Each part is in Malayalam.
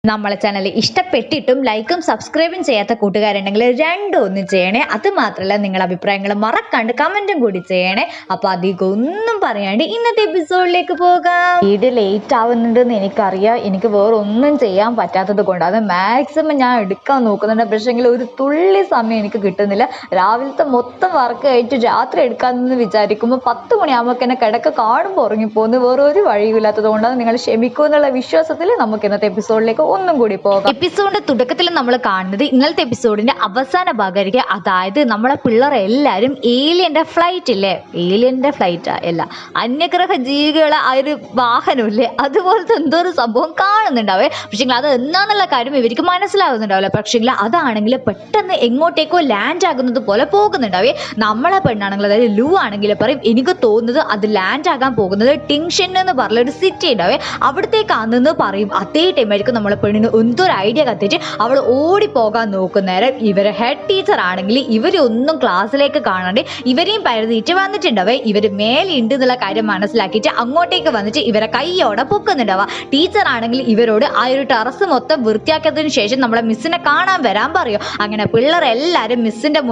നമ്മളെ ചാനൽ ഇഷ്ടപ്പെട്ടിട്ടും ലൈക്കും സബ്സ്ക്രൈബും ചെയ്യാത്ത കൂട്ടുകാരുണ്ടെങ്കിൽ രണ്ടും ഒന്ന് ചെയ്യണേ. അത് മാത്രമല്ല നിങ്ങളുടെ അഭിപ്രായങ്ങൾ മറക്കാണ്ട് കമന്റും കൂടി ചെയ്യണേ. അപ്പൊ അധികം ഒന്നും പറയാണ്ട് ഇന്നത്തെ എപ്പിസോഡിലേക്ക് പോകാം. വീഡിയോ ലേറ്റ് ആവുന്നുണ്ടെന്ന് എനിക്കറിയാം. എനിക്ക് വേറെ ഒന്നും ചെയ്യാൻ പറ്റാത്തത് കൊണ്ട് അത് മാക്സിമം ഞാൻ എടുക്കാൻ നോക്കുന്നുണ്ട്. പക്ഷെങ്കിൽ ഒരു തുള്ളി സമയം എനിക്ക് കിട്ടുന്നില്ല. രാവിലത്തെ മൊത്തം വർക്ക് ആയിട്ട് രാത്രി എടുക്കാമെന്ന് വിചാരിക്കുമ്പോൾ 10 മണിയാകുമ്പോൾ എന്നെ കിടക്ക കാണുമ്പോൾ ഉറങ്ങിപ്പോകുന്നു. വേറെ ഒരു വഴിയില്ലാത്തത് കൊണ്ടാണ്. നിങ്ങൾ ക്ഷമിക്കുമെന്നുള്ള വിശ്വാസത്തിൽ നമുക്ക് ഇന്നത്തെ എപ്പിസോഡിലേക്ക് ഒന്നും കൂടി പോകാം. എപ്പിസോഡിന്റെ തുടക്കത്തിൽ നമ്മൾ കാണുന്നത് ഇന്നലത്തെ എപ്പിസോഡിന്റെ അവസാന ഭാഗമായിരിക്കും. അതായത് നമ്മളെ പിള്ളേർ എല്ലാവരും ഏലിയന്റെ ഫ്ലൈറ്റ് ഇല്ലേ, ഏലിയന്റെ ഫ്ലൈറ്റ് അല്ല, അന്യഗ്രഹ ജീവികളെ ആ ഒരു വാഹനമില്ലേ, അതുപോലത്തെ എന്തോ ഒരു സംഭവം കാണുന്നുണ്ടാവേ. പക്ഷേ അത് എന്താന്നുള്ള കാര്യം ഇവർക്ക് മനസ്സിലാകുന്നുണ്ടാവില്ല. പക്ഷേ അതാണെങ്കിൽ പെട്ടെന്ന് എങ്ങോട്ടേക്കോ ലാൻഡ് ആകുന്നത് പോലെ പോകുന്നുണ്ടാവേ. നമ്മളെ പെണ്ണാണെങ്കിൽ, അതായത് ലൂ ആണെങ്കിൽ പറയും, എനിക്ക് തോന്നുന്നത് അത് ലാൻഡ് ആകാൻ പോകുന്നത് ടിങ്ഷൻ എന്ന് പറഞ്ഞ ഒരു സിറ്റി ഉണ്ടാവേ, അവിടത്തേക്കാണെന്ന് പറയും. അതേ ടൈമായിരിക്കും നമ്മളെ പെണ്ണിന് എന്തൊരു ഐഡിയ കത്തിയിട്ട് അവൾ ഓടിപ്പോകാൻ നോക്കുന്നേരം ഇവരെ ഹെഡ് ടീച്ചർ ആണെങ്കിൽ ഇവരൊന്നും ക്ലാസ്സിലേക്ക് കാണാണ്ട് ഇവരെയും പരതിയിട്ട് വന്നിട്ടുണ്ടാവേ. ഇവർ മേലെ ഉണ്ട് എന്നുള്ള കാര്യം മനസ്സിലാക്കിയിട്ട് അങ്ങോട്ടേക്ക് വന്നിട്ട് ഇവരെ കൈയോടെ പൊക്കുന്നുണ്ടാവുക. ടീച്ചർ ആണെങ്കിൽ ഇവരോട് ആ ഒരു ടെറസ് മൊത്തം വൃത്തിയാക്കിയതിനു ശേഷം നമ്മളെ മിസ്സിനെ കാണാൻ വരാൻ പറയും. അങ്ങനെ പിള്ളേർ എല്ലാവരും മിസ്സിന്റെ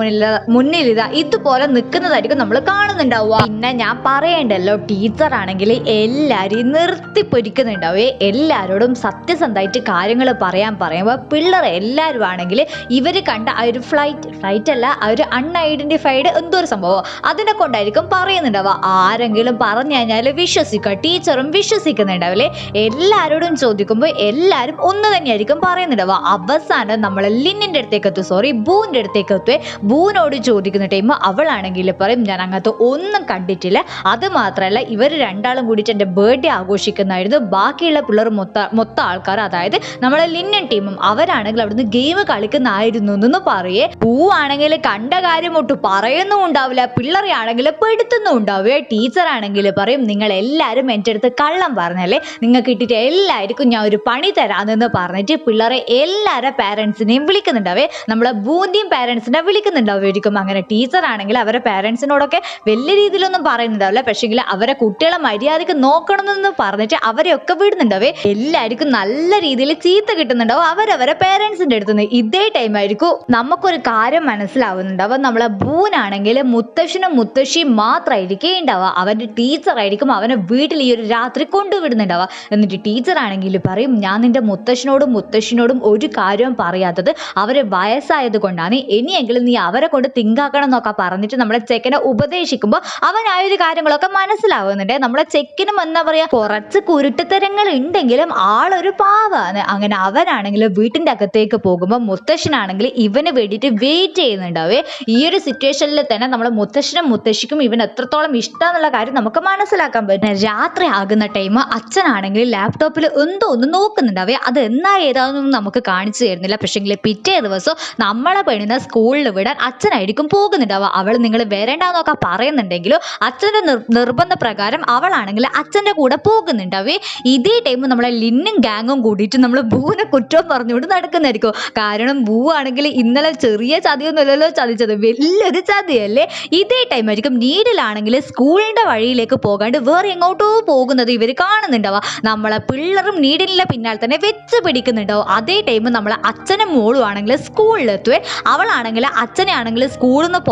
മുന്നിൽ ഇതുപോലെ നിൽക്കുന്നതായിരിക്കും നമ്മൾ കാണുന്നുണ്ടാവുക. പിന്നെ ഞാൻ പറയണ്ടല്ലോ, ടീച്ചർ ആണെങ്കിൽ എല്ലാവരെയും നിർത്തി പൊരിക്കുന്നുണ്ടാവേ. എല്ലാവരോടും സത്യസന്ധമായിട്ട് കാര്യങ്ങൾ പറയുമ്പോൾ പിള്ളേർ എല്ലാവരും ആണെങ്കിൽ ഇവർ കണ്ട ആ ഒരു ഫ്ലൈറ്റ് അല്ല, ആ ഒരു അൺഐഡന്റിഫൈഡ് എന്തോ ഒരു സംഭവം അതിനെ കൊണ്ടായിരിക്കും പറയുന്നുണ്ടാവുക. ആരെങ്കിലും പറഞ്ഞു കഴിഞ്ഞാൽ വിശ്വസിക്കുക, ടീച്ചറും വിശ്വസിക്കുന്നുണ്ടാവില്ലേ. എല്ലാവരോടും ചോദിക്കുമ്പോൾ എല്ലാവരും ഒന്ന് തന്നെയായിരിക്കും പറയുന്നുണ്ടാവുക. അവസാനം നമ്മളെ ലിന്നിന്റെ അടുത്തേക്ക് എത്തും, ബൂന്റെ അടുത്തേക്ക് എത്തുവേ. ബൂനോട് ചോദിക്കുന്ന ടൈം അവളാണെങ്കിൽ പറയും, ഞാൻ അങ്ങനത്തെ ഒന്നും കണ്ടിട്ടില്ല. അത് മാത്രമല്ല ഇവർ രണ്ടാളും കൂടിയിട്ട് എൻ്റെ ബർത്ത്ഡേ ആഘോഷിക്കുന്നതായിരുന്നു. ബാക്കിയുള്ള പിള്ളേർ മൊത്തം ആൾക്കാർ, അതായത് നമ്മളെ ലിന്നൻ ടീമും അവരാണെങ്കിൽ അവിടുന്ന് ഗെയിം കളിക്കുന്നതായിരുന്നു എന്ന് പറയേ. പൂവാണെങ്കിൽ കണ്ട കാര്യം ഒട്ട് പറയുന്നും ഉണ്ടാവില്ല, പിള്ളേരെ ആണെങ്കിൽ പെടുത്തുന്നും ഉണ്ടാവുക. ടീച്ചർ ആണെങ്കിൽ പറയും, നിങ്ങൾ എല്ലാവരും എൻ്റെ അടുത്ത് കള്ളം പറഞ്ഞല്ലേ, നിങ്ങൾക്ക് കിട്ടിയിട്ട് എല്ലാവർക്കും ഞാൻ ഒരു പണി തരാമെന്ന് പറഞ്ഞിട്ട് പിള്ളേരെ എല്ലാവരുടെ പാരൻസിനെയും വിളിക്കുന്നുണ്ടാവേ. നമ്മളെ ബൂന്തിയും പാരൻസിനെ വിളിക്കുന്നുണ്ടാവുമായിരിക്കും. അങ്ങനെ ടീച്ചർ ആണെങ്കിൽ അവരുടെ പാരൻസിനോടൊക്കെ വലിയ രീതിയിലൊന്നും പറയുന്നുണ്ടാവില്ല. പക്ഷേങ്കിൽ അവരെ കുട്ടികളെ മര്യാദക്ക് നോക്കണമെന്ന് പറഞ്ഞിട്ട് അവരെയൊക്കെ വിടുന്നുണ്ടാവേ. എല്ലാവർക്കും നല്ല രീതിയിൽ ചീത്ത കിട്ടുന്നുണ്ടാവും അവരവരെ പേരൻസിന്റെ അടുത്ത് നിന്ന്. ഇതേ ടൈം ആയിരിക്കും നമുക്കൊരു കാര്യം മനസ്സിലാവുന്നുണ്ടാവും. നമ്മളെ ബൂനാണെങ്കിൽ മുത്തശ്ശനും മുത്തശ്ശിയും മാത്രമായിരിക്കും ഉണ്ടാവുക. അവന്റെ ടീച്ചർ ആയിരിക്കും അവനെ വീട്ടിൽ ഈ ഒരു രാത്രി കൊണ്ടുവിടുന്നുണ്ടാവുക. എന്നിട്ട് ടീച്ചർ ആണെങ്കിൽ പറയും, ഞാൻ നിന്റെ മുത്തശ്ശനോടും ഒരു കാര്യവും പറയാത്തത് അവരെ വയസ്സായത് കൊണ്ടാണ്. ഇനിയെങ്കിലും നീ അവരെ കൊണ്ട് തിങ്കാക്കണം എന്നൊക്കെ പറഞ്ഞിട്ട് നമ്മളെ ചെക്കനെ ഉപദേശിക്കുമ്പോൾ അവനായൊരു കാര്യങ്ങളൊക്കെ മനസ്സിലാവുന്നുണ്ട്. നമ്മളെ ചെക്കനും എന്താ പറയാ, കുറച്ച് കുരുട്ടുത്തരങ്ങൾ ഉണ്ടെങ്കിലും ആളൊരു പാവാണ്. അങ്ങനെ അവനാണെങ്കിൽ വീട്ടിന്റെ അകത്തേക്ക് പോകുമ്പോൾ മുത്തശ്ശനാണെങ്കിൽ ഇവന് വേണ്ടിയിട്ട് വെയിറ്റ് ചെയ്യുന്നുണ്ടാവേ. ഈ ഒരു സിറ്റുവേഷനിൽ തന്നെ നമ്മളെ മുത്തശ്ശനും മുത്തശ്ശിക്കും ഇവൻ എത്രത്തോളം ഇഷ്ടമെന്നുള്ള കാര്യം നമുക്ക് മനസ്സിലാക്കാൻ പറ്റും. രാത്രി ആകുന്ന ടൈം അച്ഛനാണെങ്കിൽ ലാപ്ടോപ്പിൽ എന്തോ ഒന്ന് നോക്കുന്നുണ്ടാവേ. അത് എന്നാ ഏതാണെന്നൊന്നും നമുക്ക് കാണിച്ചു തരുന്നില്ല. പക്ഷെങ്കിൽ പിറ്റേ ദിവസം നമ്മളെ പെണ്ണുന്ന സ്കൂളിൽ വിടാൻ അച്ഛനായിരിക്കും പോകുന്നുണ്ടാവുക. അവൾ നിങ്ങൾ വരണ്ടെന്നൊക്കെ പറയുന്നുണ്ടെങ്കിലും അച്ഛന്റെ നിർബന്ധ പ്രകാരം അവളാണെങ്കിൽ അച്ഛന്റെ കൂടെ പോകുന്നുണ്ടാവേ. ഇതേ ടൈം നമ്മളെ ലിന്നും ഗാങ്ങും കൂടിയിട്ട് നമ്മൾ ബൂനെ കുറ്റം പറഞ്ഞുകൊണ്ട് നടക്കുന്നതായിരിക്കും. കാരണം ബൂ ആണെങ്കിൽ ഇന്നലെ ചെറിയ ചതിയൊന്നുമല്ലല്ലോ ചതിച്ചത്, വലിയൊരു ചതിയല്ലേ. ഇതേ ടൈം ആയിരിക്കും നീഡിലാണെങ്കിൽ സ്കൂളിന്റെ വഴിയിലേക്ക് പോകാണ്ട് വേറെ എങ്ങോട്ടോ പോകുന്നത് ഇവർ കാണുന്നുണ്ടാവുക. നമ്മളെ പിള്ളേരും നീഡിലിന്റെ പിന്നാലെ തന്നെ വെച്ച് പിടിക്കുന്നുണ്ടാവും. അതേ ടൈം നമ്മളെ അച്ഛനും മോളും ആണെങ്കിൽ സ്കൂളിലെത്തുവേ. അവളാണെങ്കിൽ അച്ഛനെ ആണെങ്കിൽ സ്കൂളിൽ നിന്ന്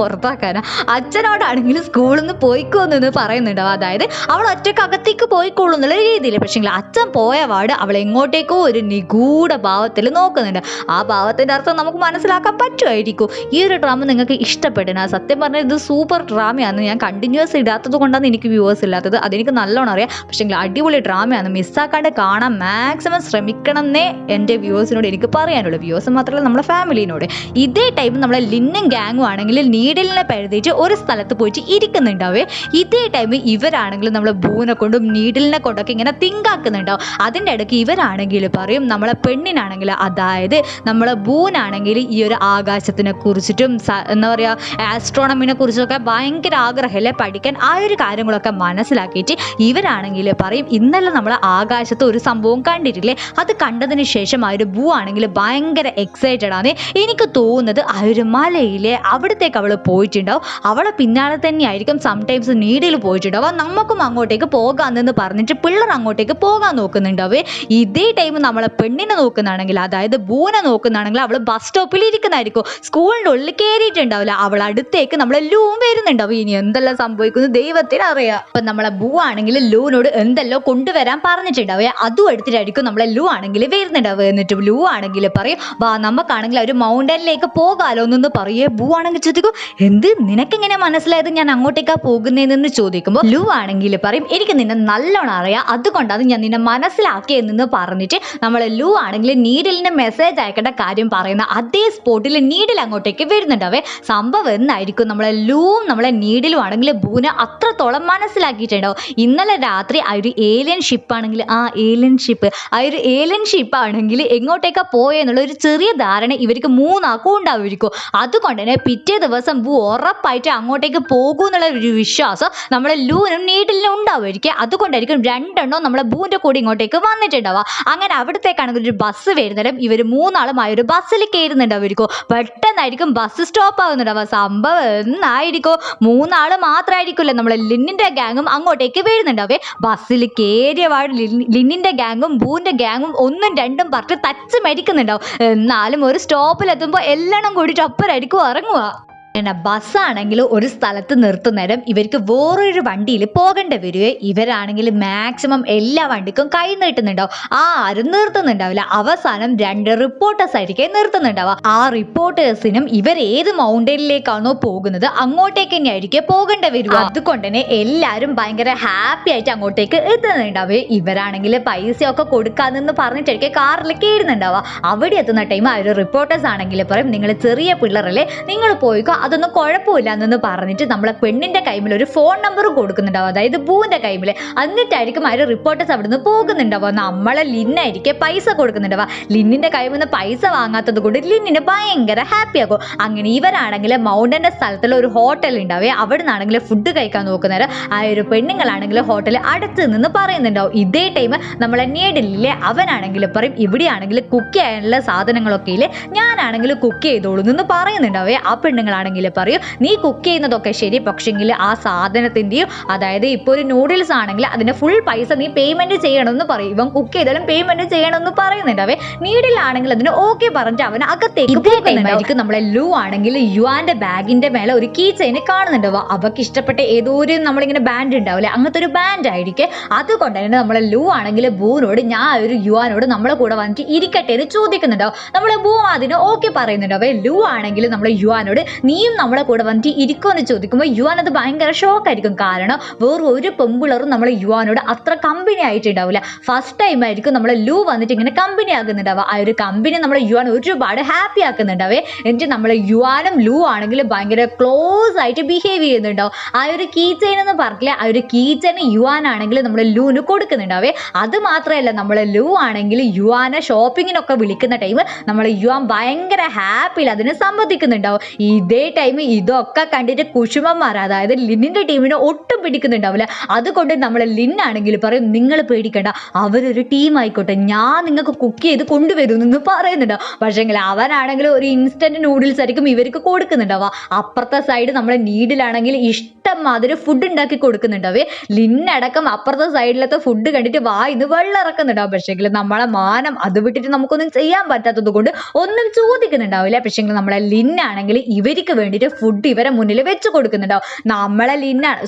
പുറത്താക്കാനാ അച്ഛനോടാണെങ്കിൽ സ്കൂളിൽ നിന്ന് പോയിക്കോന്ന് പറയുന്നുണ്ടാവും. അതായത് അവൾ ഒറ്റക്ക് അകത്തേക്ക് പോയിക്കോളൂ എന്നുള്ള രീതിയിൽ. പക്ഷേ അച്ഛൻ പോയ പാട് അവൾ എങ്ങോട്ടേക്കോ ഒരു നിഗൂഢ ഭാവത്തിൽ നോക്കുന്നുണ്ട്. ആ ഭാവത്തിന്റെ അർത്ഥം നമുക്ക് മനസ്സിലാക്കാൻ പറ്റുമായിരിക്കും. ഈ ഒരു ഡ്രാമ നിങ്ങൾക്ക് ഇഷ്ടപ്പെടുന്ന, സത്യം പറഞ്ഞാൽ ഇത് സൂപ്പർ ഡ്രാമയാണ്. ഞാൻ കണ്ടിന്യൂസ് ഇടാത്തത് കൊണ്ടാണ് എനിക്ക് വ്യൂവേഴ്സ് ഇല്ലാത്തത്, അതെനിക്ക് നല്ലോണം അറിയാം. പക്ഷേ അടിപൊളി ഡ്രാമയാണ്, മിസ്സാക്കാണ്ട് കാണാൻ മാക്സിമം ശ്രമിക്കണം എന്നേ എൻ്റെ വ്യൂവേഴ്സിനോട് എനിക്ക് പറയാനുള്ളൂ. വ്യൂവേഴ്സ് മാത്രമല്ല നമ്മളെ ഫാമിലിനോട്. ഇതേ ടൈം നമ്മളെ ലിന്നും ഗാങ്ങും ആണെങ്കിൽ നീഡിലിനെ പഴുതിയിട്ട് ഒരു സ്ഥലത്ത് പോയിട്ട് ഇരിക്കുന്നുണ്ടാവേ. ഇതേ ടൈം ഇവരാണെങ്കിലും നമ്മളെ ബൂനെ കൊണ്ടും നീഡിലിനെ കൊണ്ടൊക്കെ ഇങ്ങനെ തിങ്കാക്കുന്നുണ്ടാവും. അതിൻ്റെ ഇടയ്ക്ക് ഇവരാണെങ്കിൽ പറയും, നമ്മളെ പെണ്ണിനാണെങ്കിൽ, അതായത് നമ്മളെ ബൂനാണെങ്കിൽ ഈ ഒരു ആകാശത്തിനെ കുറിച്ചിട്ടും എന്താ പറയുക ആസ്ട്രോണമിനെ കുറിച്ചൊക്കെ ഭയങ്കര ആഗ്രഹമല്ലേ പഠിക്കാൻ. ആ ഒരു കാര്യങ്ങളൊക്കെ മനസ്സിലാക്കിയിട്ട് ഇവരാണെങ്കിൽ പറയും, ഇന്നലെ നമ്മളെ ആകാശത്ത് ഒരു സംഭവം കണ്ടിട്ടില്ലേ, അത് കണ്ടതിന് ശേഷം ആ ഒരു ബൂ ആണെങ്കിൽ ഭയങ്കര എക്സൈറ്റഡ് ആണ്. എനിക്ക് തോന്നുന്നത് ആ ഒരു മലയിലെ അവിടത്തേക്ക് അവൾ പോയിട്ടുണ്ടാവും. അവളെ പിന്നാലെ തന്നെയായിരിക്കും സംടൈംസ് നീഡിൽ പോയിട്ടുണ്ടാവും. നമുക്കും അങ്ങോട്ടേക്ക് പോകാമെന്ന് പറഞ്ഞിട്ട് പിള്ളേർ അങ്ങോട്ടേക്ക് പോകാൻ നോക്കുന്നുണ്ടാവും. വരുന്നുണ്ടാവേ. ഇതേ ടൈം നമ്മളെ പെണ്ണിനെ നോക്കുന്നതാണെങ്കിൽ, അതായത് ബൂനെ നോക്കുന്നതാണെങ്കിൽ, അവള് ബസ് സ്റ്റോപ്പിൽ ഇരിക്കുന്നതായിരിക്കും. സ്കൂളിന്റെ ഉള്ളിൽ കയറിയിട്ടുണ്ടാവില്ല. അവൾ അടുത്തേക്ക് നമ്മളെ ലൂവും വരുന്നുണ്ടാവും. ഇനി എന്തെല്ലാം സംഭവിക്കുന്നു ദൈവത്തിന് അറിയാം. അപ്പൊ നമ്മളെ ബൂ ആണെങ്കിൽ ലൂവിനോട് എന്തെല്ലോ കൊണ്ടുവരാൻ പറഞ്ഞിട്ടുണ്ടാവേ. അതും എടുത്തിട്ടായിരിക്കും നമ്മളെ ലൂ ആണെങ്കിൽ വരുന്നുണ്ടാവുക. എന്നിട്ട് ലൂ ആണെങ്കിൽ പറയും, വാ നമുക്കാണെങ്കിൽ ഒരു മൗണ്ടനിലേക്ക് പോകാലോ എന്നൊന്ന് പറയേ. ബൂ ആണെങ്കിൽ ചോദിക്കും, എന്ത് നിനക്കെങ്ങനെ മനസ്സിലായത് ഞാൻ അങ്ങോട്ടേക്കാ പോകുന്നതെന്ന് ചോദിക്കുമ്പോൾ ലൂ ആണെങ്കിൽ പറയും, എനിക്ക് നിന്നെ നല്ലോണം അറിയാം, അതുകൊണ്ടാണ് ഞാൻ നിന്നെ മനസ്സിലാക്കിയതെന്ന് പറഞ്ഞിട്ട് നമ്മളെ ലൂ ആണെങ്കിൽ നീഡിലിന് മെസ്സേജ് അയക്കേണ്ട കാര്യം പറയുന്ന അതേ സ്പോട്ടിൽ നീഡിൽ അങ്ങോട്ടേക്ക് വരുന്നുണ്ടാവേ. സംഭവം എന്നായിരിക്കും നമ്മളെ ലൂവും നമ്മളെ നീഡിലും ആണെങ്കിൽ ബൂനെ അത്രത്തോളം മനസ്സിലാക്കിയിട്ടുണ്ടാവും. ഇന്നലെ രാത്രി ആ ഒരു ഏലിയൻ ഷിപ്പ് ആണെങ്കിൽ ആ ഒരു ഏലിയൻ ഷിപ്പ് ആണെങ്കിൽ എങ്ങോട്ടേക്കാ പോയെന്നുള്ള ഒരു ചെറിയ ധാരണ ഇവർക്ക് മൂന്നാക്കും ഉണ്ടാവുമായിരിക്കും. അതുകൊണ്ട് തന്നെ പിറ്റേ ദിവസം ബൂ ഉറപ്പായിട്ട് അങ്ങോട്ടേക്ക് പോകും എന്നുള്ള ഒരു വിശ്വാസം നമ്മളെ ലൂനും നീഡിലിനും ഉണ്ടാവുമായിരിക്കും. അതുകൊണ്ടായിരിക്കും രണ്ടെണ്ണം നമ്മളെ ബൂന്റെ കൂടെ ഇങ്ങോട്ടേക്ക് വന്നിട്ടുണ്ടാവുക. അങ്ങനെ അവിടത്തേക്കാണെങ്കിൽ ഒരു ബസ് വരുന്നേരം ഇവർ മൂന്നാളും ആ ഒരു ബസ്സിൽ കയറുന്നുണ്ടാവുമായിരിക്കും. പെട്ടെന്നായിരിക്കും ബസ് സ്റ്റോപ്പ് ആവുന്നുണ്ടാവുക. സംഭവം എന്നായിരിക്കും, മൂന്നാള് മാത്രമായിരിക്കില്ല നമ്മളെ ലിന്നിന്റെ ഗാങ്ങും അങ്ങോട്ടേക്ക് വരുന്നുണ്ടാവേ. ബസ്സിൽ കയറിയ പാട് ലിന്നിന്റെ ഗാങ്ങും ബൂന്റെ ഗാങ്ങും ഒന്നും രണ്ടും പറഞ്ഞ് തച്ച് മരിക്കുന്നുണ്ടാവും. എന്നാലും ഒരു സ്റ്റോപ്പിലെത്തുമ്പോൾ എല്ലാം കൂടിയിട്ട് ഒപ്പരായിരിക്കും ഇറങ്ങുക. ബസ്സാണെങ്കിൽ ഒരു സ്ഥലത്ത് നിർത്തുന്നേരം ഇവർക്ക് വേറൊരു വണ്ടിയിൽ പോകേണ്ടി വരുവേ. ഇവരാണെങ്കിൽ മാക്സിമം എല്ലാ വണ്ടിക്കും കൈ നീട്ടുന്നുണ്ടാവും. ആരും നിർത്തുന്നുണ്ടാവില്ല. അവസാനം 2 റിപ്പോർട്ടേഴ്സ് ആയിരിക്കും നിർത്തുന്നുണ്ടാവുക. ആ റിപ്പോർട്ടേഴ്സിനും ഇവർ ഏത് മൗണ്ടനിലേക്കാണോ പോകുന്നത് അങ്ങോട്ടേക്ക് തന്നെയായിരിക്കും പോകേണ്ടി വരിക. അതുകൊണ്ട് തന്നെ എല്ലാവരും ഭയങ്കര ഹാപ്പി ആയിട്ട് അങ്ങോട്ടേക്ക് എത്തുന്നുണ്ടാവേ. ഇവരാണെങ്കിൽ പൈസയൊക്കെ കൊടുക്കാന്നെന്ന് പറഞ്ഞിട്ടായിരിക്കും കാറിൽ കയറുന്നുണ്ടാവുക. അവിടെ എത്തുന്ന ടൈം ആ ഒരു റിപ്പോർട്ടേഴ്സ് ആണെങ്കിൽ പറയും, നിങ്ങൾ ചെറിയ പിള്ളേരല്ലേ, നിങ്ങൾ പോയിക്കോ, അതൊന്നും കുഴപ്പമില്ല എന്ന് പറഞ്ഞിട്ട് നമ്മളെ പെണ്ണിന്റെ കൈമിൽ ഒരു ഫോൺ നമ്പറും കൊടുക്കുന്നുണ്ടാവും, അതായത് ബൂന്റെ കൈമിൽ. എന്നിട്ടായിരിക്കും ആ ഒരു റിപ്പോർട്ടേഴ്സ് അവിടെ നിന്ന് പോകുന്നുണ്ടാവുക. നമ്മളെ ലിന്നായിരിക്കും പൈസ കൊടുക്കുന്നുണ്ടാവുക. ലിന്നിന്റെ കൈമിൽ നിന്ന് പൈസ വാങ്ങാത്തത് കൊണ്ട് ലിന്നിന് ഭയങ്കര ഹാപ്പി ആകും. അങ്ങനെ ഇവരാണെങ്കിൽ മൗണ്ടന്റെ സ്ഥലത്തുള്ള ഒരു ഹോട്ടൽ ഉണ്ടാവേ. അവിടെ നിന്നാണെങ്കിൽ ഫുഡ് കഴിക്കാൻ നോക്കുന്നേരം ആ ഒരു പെണ്ണുങ്ങളാണെങ്കിൽ ഹോട്ടലിൽ അടുത്ത് നിന്ന് പറയുന്നുണ്ടാവും. ഇതേ ടൈം നമ്മളെ നീഡിലില്ലേ അവനാണെങ്കിൽ പറയും, ഇവിടെയാണെങ്കിൽ കുക്ക് ചെയ്യാനുള്ള സാധനങ്ങളൊക്കെ ഇല്ലേ, ഞാനാണെങ്കിൽ കുക്ക് ചെയ്തോളൂ എന്ന് പറയുന്നുണ്ടാവേ. ആ പെണ്ണുങ്ങളാണെങ്കിൽ പറയും, നീ കുക്ക് ചെയ്യുന്നതൊക്കെ ശരി, പക്ഷെങ്കിൽ ആ സാധനത്തിന്റെയും, അതായത് ഇപ്പോൾ ഒരു നൂഡിൽസ് ആണെങ്കിൽ അതിന്റെ ഫുൾ പൈസ നീ പേയ്മെന്റ് ചെയ്യണമെന്ന് പറയും. ഇവൻ കുക്ക് ചെയ്താലും പേയ്മെന്റ് ചെയ്യണമെന്ന് പറയുന്നുണ്ടാവേ. നീഡിലാണെങ്കിൽ അതിന് ഓക്കെ പറഞ്ഞിട്ട് അവൻ അകത്തേക്ക് പോകുന്നുണ്ടായിരിക്കും. നമ്മളെ ലൂ ആണെങ്കിൽ യുവാന്റെ ബാഗിന്റെ മേലെ ഒരു കീ ചെയിൻ കാണുന്നുണ്ടാവുക. അവർക്ക് ഇഷ്ടപ്പെട്ട ഏതോ ഒരു നമ്മളിങ്ങനെ ബാൻഡ് ഉണ്ടാവില്ലേ, അങ്ങനത്തെ ഒരു ബാൻഡ് ആയിരിക്കും. അതുകൊണ്ട് തന്നെ നമ്മളെ ലൂ ആണെങ്കിൽ ബൂനോട്, ഞാൻ ഒരു യുവാനോട് നമ്മളെ കൂടെ വന്നിട്ട് ഇരിക്കട്ടെ എന്ന് ചോദിക്കുന്നുണ്ടാവും. നമ്മളെ ബൂ അതിന് ഓക്കെ പറയുന്നുണ്ടാവേ. ലൂ ആണെങ്കിൽ നമ്മളെ യുവാനോട് നീയും നമ്മളെ കൂടെ വന്നിട്ട് ഇരിക്കുമെന്ന് ചോദിക്കുമ്പോൾ യുവാൻ അത് ഭയങ്കര ഷോക്കായിരിക്കും. കാരണം വേറെ ഒരു പെമ്പിളറും നമ്മളെ യുവാനോട് അത്ര കമ്പനി ആയിട്ടുണ്ടാവില്ല. ഫസ്റ്റ് ടൈം ആയിരിക്കും നമ്മളെ ലൂ വന്നിട്ട് ഇങ്ങനെ കമ്പനി ആകുന്നുണ്ടാവുക. ആ ഒരു കമ്പനി നമ്മളെ യുവാൻ ഒരുപാട് ഹാപ്പി ആക്കുന്നുണ്ടാവേ. എന്നിട്ട് നമ്മളെ യുവാനും ലൂ ആണെങ്കിൽ ഭയങ്കര ക്ലോസ് ആയിട്ട് ബിഹേവ് ചെയ്യുന്നുണ്ടാവും. ആ ഒരു കീ ചെയിൻ എന്ന് പറഞ്ഞില്ലേ, ആ ഒരു കീ ചെയിൻ യുവാൻ ആണെങ്കിൽ നമ്മളെ ലൂന് കൊടുക്കുന്നുണ്ടാവേ. അത് മാത്രമല്ല, നമ്മളെ ലൂ ആണെങ്കിൽ യുവാനെ ഷോപ്പിങ്ങിനൊക്കെ വിളിക്കുന്ന ടൈം നമ്മളെ യുവാൻ ഭയങ്കര ഹാപ്പിയിൽ അതിന് സമ്മതിക്കുന്നുണ്ടാവും. ഇതേ ടൈം ഇതൊക്കെ കണ്ടിട്ട് കുശുമന്മാർ, അതായത് ലിന്നിന്റെ ടീമിനെ ഒട്ടും പിടിക്കുന്നുണ്ടാവില്ല. അതുകൊണ്ട് നമ്മളെ ലിന്നാണെങ്കിൽ പറയും, നിങ്ങൾ പേടിക്കണ്ട, അവരൊരു ടീം ആയിക്കോട്ടെ, ഞാൻ നിങ്ങൾക്ക് കുക്ക് ചെയ്ത് കൊണ്ടുവരും എന്ന് പറയുന്നുണ്ടാവും. പക്ഷേങ്കിൽ അവനാണെങ്കിൽ ഒരു ഇൻസ്റ്റന്റ് നൂഡിൽസ് ആയിരിക്കും ഇവർക്ക് കൊടുക്കുന്നുണ്ടാവുക. അപ്പുറത്തെ സൈഡ് നമ്മളെ നീഡിലാണെങ്കിൽ ഇഷ്ടം മാതിരി ഫുഡ് ഉണ്ടാക്കി കൊടുക്കുന്നുണ്ടാവേ. ലിന്നടക്കം അപ്പുറത്തെ സൈഡിലത്തെ ഫുഡ് കണ്ടിട്ട് വായിന്ന് വെള്ളം ഇറക്കുന്നുണ്ടാവും. പക്ഷേങ്കിൽ നമ്മളെ മാനം അത് വിട്ടിട്ട് നമുക്കൊന്നും ചെയ്യാൻ പറ്റാത്തത് കൊണ്ട് ഒന്നും ചോദിക്കുന്നുണ്ടാവില്ല. പക്ഷേങ്കിൽ നമ്മളെ ലിന്നാണെങ്കിൽ ഇവർക്ക് വേണ്ടിയിട്ട് ഫുഡ് ഇവരെ മുന്നിൽ വെച്ച് കൊടുക്കുന്നുണ്ടാവും. നമ്മളെ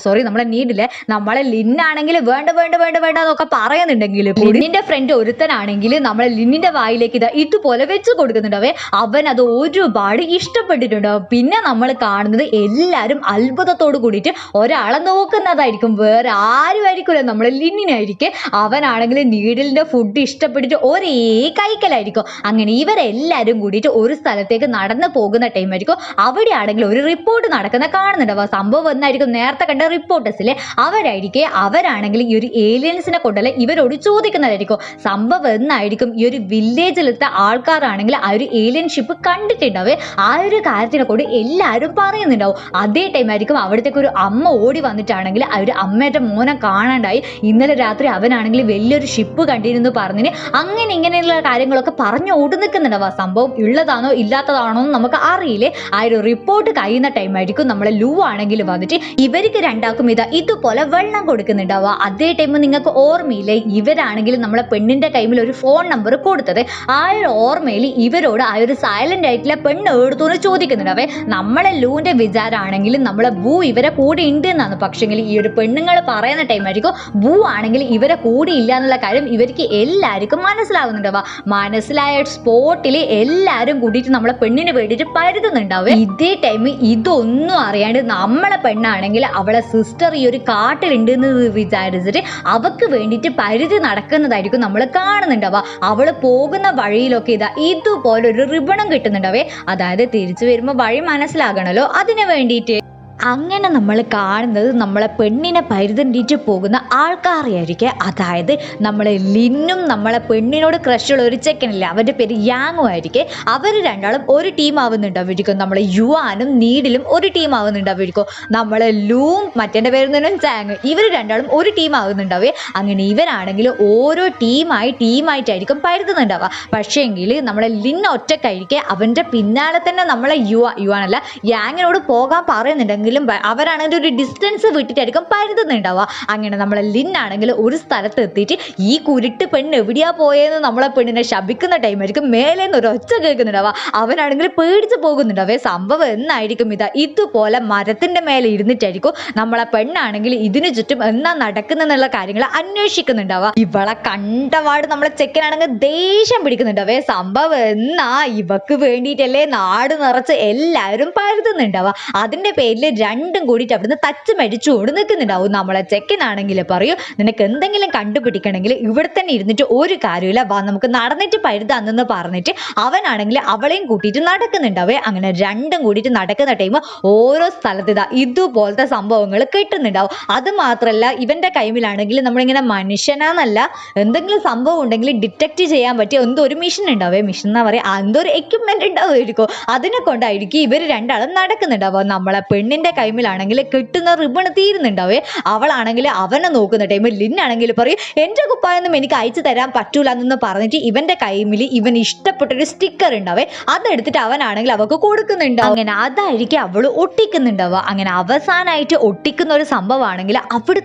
നീഡിലെ നമ്മളെ ലിന്നാണെങ്കിൽ വേണ്ട വേണ്ട വേണ്ട വേണ്ട എന്നൊക്കെ പറയുന്നുണ്ടെങ്കിൽ ലിന്നിന്റെ ഫ്രണ്ട് ഒരുത്തനാണെങ്കിൽ നമ്മളെ ലിന്നിന്റെ വായിലേക്ക് ഇതുപോലെ വെച്ച് കൊടുക്കുന്നുണ്ടാവേ. അവൻ അത് ഒരുപാട് ഇഷ്ടപ്പെട്ടിട്ടുണ്ടാവും. പിന്നെ നമ്മൾ കാണുന്നത് എല്ലാവരും അത്ഭുതത്തോട് കൂടിയിട്ട് ഒരാളെ നോക്കുന്നതായിരിക്കും. വേറെ ആരും ആയിരിക്കില്ല, നമ്മളെ ലിന്നിനായിരിക്കും. അവനാണെങ്കിൽ നീഡിലിന്റെ ഫുഡ് ഇഷ്ടപ്പെട്ടിട്ട് ഒരേ കൈക്കലായിരിക്കും. അങ്ങനെ ഇവരെല്ലാരും കൂടിയിട്ട് ഒരു സ്ഥലത്തേക്ക് നടന്നു പോകുന്ന ടൈം ആയിരിക്കും. അവിടെയാണെങ്കിൽ ഒരു റിപ്പോർട്ട് നടക്കുന്ന കാണുന്നുണ്ടാവുക. സംഭവം എന്നായിരിക്കും നേരത്തെ കണ്ട റിപ്പോർട്ടേഴ്സിലെ അവരാണെങ്കിൽ ഈ ഒരു ഏലിയൻസിനെ കൊണ്ടല്ലേ ഇവരോട് ചോദിക്കുന്നതായിരിക്കും. സംഭവം എന്നായിരിക്കും ഈ ഒരു വില്ലേജിലത്തെ ആൾക്കാരാണെങ്കിൽ ആ ഒരു ഏലിയൻ ഷിപ്പ് കണ്ടിട്ടുണ്ടാവേ. ആ ഒരു കാര്യത്തിനെ കൊണ്ട് എല്ലാവരും പറയുന്നുണ്ടാവും. അതേ ടൈം ആയിരിക്കും അവിടത്തേക്ക് ഒരു അമ്മ ഓടി വന്നിട്ടാണെങ്കിൽ ആ ഒരു അമ്മയുടെ മോനെ കാണാണ്ടായി, ഇന്നലെ രാത്രി അവനാണെങ്കിൽ വലിയൊരു ഷിപ്പ് കണ്ടിരുന്നു പറഞ്ഞിന് അങ്ങനെ ഇങ്ങനെയുള്ള കാര്യങ്ങളൊക്കെ പറഞ്ഞു ഓടി നിൽക്കുന്നുണ്ടാവുക. സംഭവം ഉള്ളതാണോ ഇല്ലാത്തതാണോ എന്ന് നമുക്ക് അറിയില്ലേ. ആ ഒരു റിപ്പോർട്ട് റിപ്പോർട്ട് കഴിയുന്ന ടൈം ആയിരിക്കും നമ്മളെ ലൂ ആണെങ്കിൽ വന്നിട്ട് ഇവർക്ക് രണ്ടാക്കും ഇതുപോലെ വെള്ളം കൊടുക്കുന്നുണ്ടാവുക. അതേ ടൈം നിങ്ങൾക്ക് ഓർമ്മയില്ലേ, ഇവരാണെങ്കിൽ നമ്മളെ പെണ്ണിന്റെ കൈമിൽ ഒരു ഫോൺ നമ്പർ കൊടുത്തത്. ആ ഒരു ഓർമ്മയിൽ ഇവരോട് ആ ഒരു സൈലന്റ് ആയിട്ടുള്ള പെണ്ണ് എടുത്തോന്ന് ചോദിക്കുന്നുണ്ടാവേ. നമ്മളെ ലൂവിന്റെ വിചാരമാണെങ്കിൽ നമ്മളെ ബൂ ഇവരെ കൂടെ ഉണ്ട് എന്നാണ്. പക്ഷെങ്കിൽ ഈ ഒരു പെണ്ണുങ്ങൾ പറയുന്ന ടൈം ആയിരിക്കും ബൂ ആണെങ്കിൽ ഇവരെ കൂടെ ഇല്ല എന്നുള്ള കാര്യം ഇവർക്ക് എല്ലാവർക്കും മനസ്സിലാവുന്നുണ്ടാവുക. മനസ്സിലായ സ്പോട്ടിൽ എല്ലാവരും കൂടിയിട്ട് നമ്മളെ പെണ്ണിന് വേണ്ടിയിട്ട് പരുതുന്നുണ്ടാവേ. ഇതേ ടൈം ഇതൊന്നും അറിയാണ്ട് നമ്മളെ പെണ്ണാണെങ്കിൽ അവളെ സിസ്റ്റർ ഈ ഒരു കാട്ടിലുണ്ട് എന്ന് വിചാരിച്ചിട്ട് അവക്ക് വേണ്ടിയിട്ട് പരുതി നടക്കുന്നതായിരിക്കും നമ്മൾ കാണുന്നുണ്ടാവുക. അവള് പോകുന്ന വഴിയിലൊക്കെ ഇതുപോലെ ഒരു റിബണും കിട്ടുന്നുണ്ടാവേ. അതായത് തിരിച്ചു വരുമ്പോൾ വഴി മനസ്സിലാകണല്ലോ, അതിനു വേണ്ടിയിട്ട്. അങ്ങനെ നമ്മൾ കാണുന്നത് നമ്മളെ പെണ്ണിനെ പരിതണ്ടിട്ട് പോകുന്ന ആൾക്കാരെയായിരിക്കും. അതായത് നമ്മളെ ലിന്നും നമ്മളെ പെണ്ണിനോട് ക്രഷുള്ള ഒരു ചെക്കനില്ല, അവരുടെ പേര് യാങ്ങും ആയിരിക്കും. അവർ രണ്ടാളും ഒരു ടീം ആവുന്നുണ്ടാവുമായിരിക്കും. നമ്മളെ യുവാനും നീഡിലും ഒരു ടീം ആവുന്നുണ്ടാവുമായിരിക്കും. നമ്മളെ ലൂവും മറ്റേ പേര് ചാങ്, ഇവർ രണ്ടാളും ഒരു ടീം ആവുന്നുണ്ടാവേ. അങ്ങനെ ഇവരാണെങ്കിൽ ഓരോ ടീമായിട്ടായിരിക്കും പരുതുന്നുണ്ടാവുക. പക്ഷേ എങ്കിൽ നമ്മളെ ലിൻ ഒറ്റക്കായിരിക്കെ അവൻ്റെ പിന്നാലെ തന്നെ നമ്മളെ യുവാനല്ല യാങ്ങിനോട് പോകാൻ പറയുന്നുണ്ടെങ്കിൽ അവരാണെങ്കിൽ ഒരു ഡിസ്റ്റൻസ് വിട്ടിട്ടായിരിക്കും പരുതുന്നുണ്ടാവുക. അങ്ങനെ നമ്മളെ ലിൻ ആണെങ്കിൽ ഒരു സ്ഥലത്ത് എത്തിയിട്ട് ഈ കുരുട്ട് പെണ്ണ് എവിടെയാ പോയെന്ന് നമ്മളെ പെണ്ണിനെ ശപിക്കുന്ന ടൈമായിരിക്കും മേലേന്ന് ഒരു ഒച്ച കേൾക്കുന്നുണ്ടാവുക. അവനാണെങ്കിൽ പേടിച്ച് പോകുന്നുണ്ടാവേ. സംഭവം എന്നായിരിക്കും ഇതുപോലെ മരത്തിന്റെ മേലെ ഇരുന്നിട്ടായിരിക്കും നമ്മളെ പെണ്ണാണെങ്കിൽ ഇതിനു ചുറ്റും എന്നാ നടക്കുന്നുള്ള കാര്യങ്ങൾ അന്വേഷിക്കുന്നുണ്ടാവുക. ഇവളെ കണ്ടപാട് നമ്മളെ ചെക്കനാണെങ്കിൽ ദേഷ്യം പിടിക്കുന്നുണ്ടാവേ. സംഭവം എന്നാ ഇവക്ക് വേണ്ടിയിട്ടല്ലേ നാട് നിറച്ച് എല്ലാവരും പരുതുന്നുണ്ടാവുക. അതിന്റെ പേരിൽ രണ്ടും കൂടിയിട്ട് അവിടുന്ന് തച്ച് മരിച്ചുകൊണ്ട് നിൽക്കുന്നുണ്ടാവും. നമ്മളെ ചെക്കനാണെങ്കിൽ പറയൂ, നിനക്ക് എന്തെങ്കിലും കണ്ടുപിടിക്കണമെങ്കിൽ ഇവിടെ തന്നെ ഇരുന്നിട്ട് ഒരു കാര്യമില്ല, വാ നമുക്ക് നടന്നിട്ട് പരുതാന്നെന്ന് പറഞ്ഞിട്ട് അവനാണെങ്കിൽ അവളെയും കൂട്ടിയിട്ട് നടക്കുന്നുണ്ടാവേ. അങ്ങനെ രണ്ടും കൂടിയിട്ട് നടക്കുന്ന ടൈം ഓരോ സ്ഥലത്ത് ഇതുപോലത്തെ സംഭവങ്ങൾ കിട്ടുന്നുണ്ടാവും. അത് മാത്രമല്ല ഇവന്റെ കൈമിലാണെങ്കിൽ നമ്മളിങ്ങനെ മനുഷ്യനാന്നല്ല എന്തെങ്കിലും സംഭവം ഉണ്ടെങ്കിൽ ഡിറ്റക്ട് ചെയ്യാൻ പറ്റിയ എന്തോ ഒരു മിഷൻ ഉണ്ടാവേ. മിഷൻ എന്നാ പറയാ, എന്തോ ഒരു എക്യുപ്മെന്റ് ഉണ്ടാവുമായിരിക്കും. അതിനെ കൊണ്ടായിരിക്കും ഇവർ രണ്ടാളും നടക്കുന്നുണ്ടാവുക. നമ്മളെ പെണ്ണിന്റെ കൈമിലാണെങ്കിൽ കിട്ടുന്ന റിബണ് തീരുന്നുണ്ടാവേ. അവളാണെങ്കിൽ അവനെ നോക്കുന്ന ടൈമിൽ ലിന്നാണെങ്കിൽ പറയും, എന്റെ കുപ്പായൊന്നും എനിക്ക് അയച്ചു തരാൻ പറ്റൂല എന്ന് പറഞ്ഞിട്ട് ഇവന്റെ കൈമിൽ ഇവൻ ഇഷ്ടപ്പെട്ടൊരു സ്റ്റിക്കർ ഉണ്ടാവേ. അതെടുത്തിട്ട് അവനാണെങ്കിൽ അവക്ക് കൊടുക്കുന്നുണ്ടാവും. അങ്ങനെ അതായിരിക്കും അവള് ഒട്ടിക്കുന്നുണ്ടാവുക. അങ്ങനെ അവസാനമായിട്ട് ഒട്ടിക്കുന്ന ഒരു സംഭവമാണെങ്കിൽ അവിടെ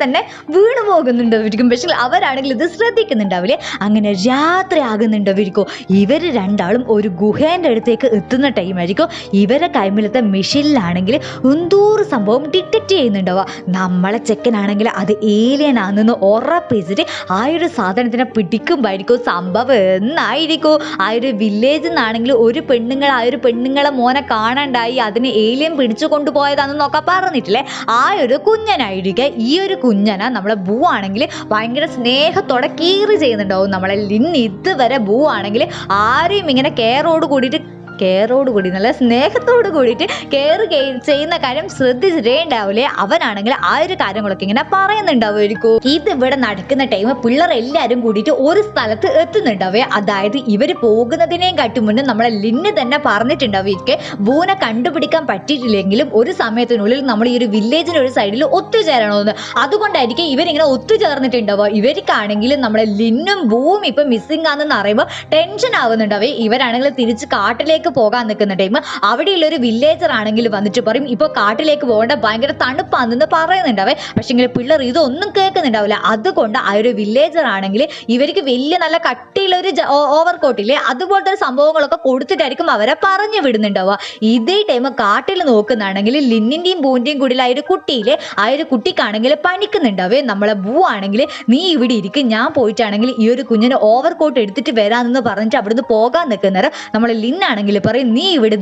തന്നെ വീണു പോകുന്നുണ്ടായിരിക്കും. പക്ഷേ അവരാണെങ്കിൽ ഇത് ശ്രദ്ധിക്കുന്നുണ്ടാവില്ലേ. അങ്ങനെ രാത്രി ആകുന്നുണ്ടായിരിക്കും. ഇവർ രണ്ടാളും ഒരു ഗുഹേന്റെ അടുത്തേക്ക് എത്തുന്ന ടൈമായിരിക്കും. ഇവരെ കൈമിലത്തെ മെഷീനിലാണെങ്കിൽ എന്തോറ് സംഭവം ഡിറ്റക്ട് ചെയ്യുന്നുണ്ടാവുക. നമ്മളെ ചെക്കനാണെങ്കിൽ അത് ഏലിയൻ ആണെന്ന് ഉറപ്പിച്ചിട്ട് ആ ഒരു സാധനത്തിനെ പിടിക്കുമ്പോഴായിരിക്കും സംഭവം എന്നായിരിക്കും. ആ ഒരു വില്ലേജിൽ നിന്നാണെങ്കിൽ ഒരു പെണ്ണുങ്ങളെ മോനെ കാണാണ്ടായി അതിന് ഏലിയൻ പിടിച്ചു കൊണ്ടുപോയതാണെന്നൊക്കെ പറഞ്ഞിട്ടില്ലേ. ആ ഒരു കുഞ്ഞനായിരിക്കും. ഈ ഒരു കുഞ്ഞന നമ്മളെ ബൂ ആണെങ്കിൽ ഭയങ്കര സ്നേഹത്തോടെ കീറി ചെയ്യുന്നുണ്ടാവും. നമ്മളെ ലിൻ ഇതുവരെ ബൂ ആണെങ്കിൽ ആരെയും ഇങ്ങനെ കെയറോട് കൂടി നല്ല സ്നേഹത്തോട് കൂടിയിട്ട് കെയർ ചെയ്യുന്ന കാര്യം ശ്രദ്ധിച്ചിട്ടേ ഉണ്ടാവില്ലേ. അവനാണെങ്കിൽ ആ ഒരു കാര്യങ്ങളൊക്കെ ഇങ്ങനെ പറയുന്നുണ്ടാവുമായിരിക്കും. ഇതിവിടെ നടക്കുന്ന ടൈം പിള്ളേർ എല്ലാവരും കൂടിയിട്ട് ഒരു സ്ഥലത്ത് എത്തുന്നുണ്ടാവേ. അതായത് ഇവർ പോകുന്നതിനേയും കാട്ടി മുന്നേ നമ്മളെ ലിന്ന് തന്നെ പറഞ്ഞിട്ടുണ്ടാവുക ബൂനെ കണ്ടുപിടിക്കാൻ പറ്റിയിട്ടില്ലെങ്കിലും ഒരു സമയത്തിനുള്ളിൽ നമ്മൾ ഈ ഒരു വില്ലേജിന്റെ ഒരു സൈഡിൽ ഒത്തുചേരണമെന്ന്. അതുകൊണ്ടായിരിക്കും ഇവരിങ്ങനെ ഒത്തുചേർന്നിട്ടുണ്ടാവുക. ഇവർക്കാണെങ്കിൽ നമ്മളെ ലിന്നും ബൂവും ഇപ്പൊ മിസ്സിംഗ് ആണെന്ന് അറിയുമ്പോൾ ടെൻഷൻ ആവുന്നുണ്ടാവേ. ഇവരാണെങ്കിൽ തിരിച്ച് കാട്ടിലേക്ക് പോകാൻ നിൽക്കുന്ന ടൈം അവിടെയുള്ള ഒരു വില്ലേജർ ആണെങ്കിൽ വന്നിട്ട് പറയും, ഇപ്പൊ കാട്ടിലേക്ക് പോകേണ്ട ഭയങ്കര തണുപ്പാണെന്ന് പറയുന്നുണ്ടാവേ. പക്ഷെ പിള്ളേർ ഇതൊന്നും കേൾക്കുന്നുണ്ടാവില്ല. അതുകൊണ്ട് ആ ഒരു വില്ലേജർ ആണെങ്കിൽ ഇവർക്ക് വലിയ നല്ല കട്ടിയുള്ള ഒരു ഓവർകോട്ടില്ലേ അതുപോലത്തെ സംഭവങ്ങളൊക്കെ കൊടുത്തിട്ടായിരിക്കും അവരെ പറഞ്ഞു വിടുന്നുണ്ടാവുക. ഇതേ ടൈം കാട്ടിൽ നോക്കുന്നതാണെങ്കിൽ ലിന്നിന്റെയും ബൂന്റെയും കൂടി ആ ഒരു കുട്ടിയിലെ ആ ഒരു കുട്ടിക്കാണെങ്കിൽ പനിക്കുന്നുണ്ടാവേ. നമ്മളെ ബൂ ആണെങ്കിൽ നീ ഇവിടെ ഇരിക്കും, ഞാൻ പോയിട്ടാണെങ്കിൽ ഈ ഒരു കുഞ്ഞിന് ഓവർകോട്ട് എടുത്തിട്ട് വരാമെന്ന് പറഞ്ഞിട്ട് അവിടുന്ന് പോകാൻ നിൽക്കുന്നേരം നമ്മളെ ലിന്നാണെങ്കിൽ പറയും, നീ ഇവിടെ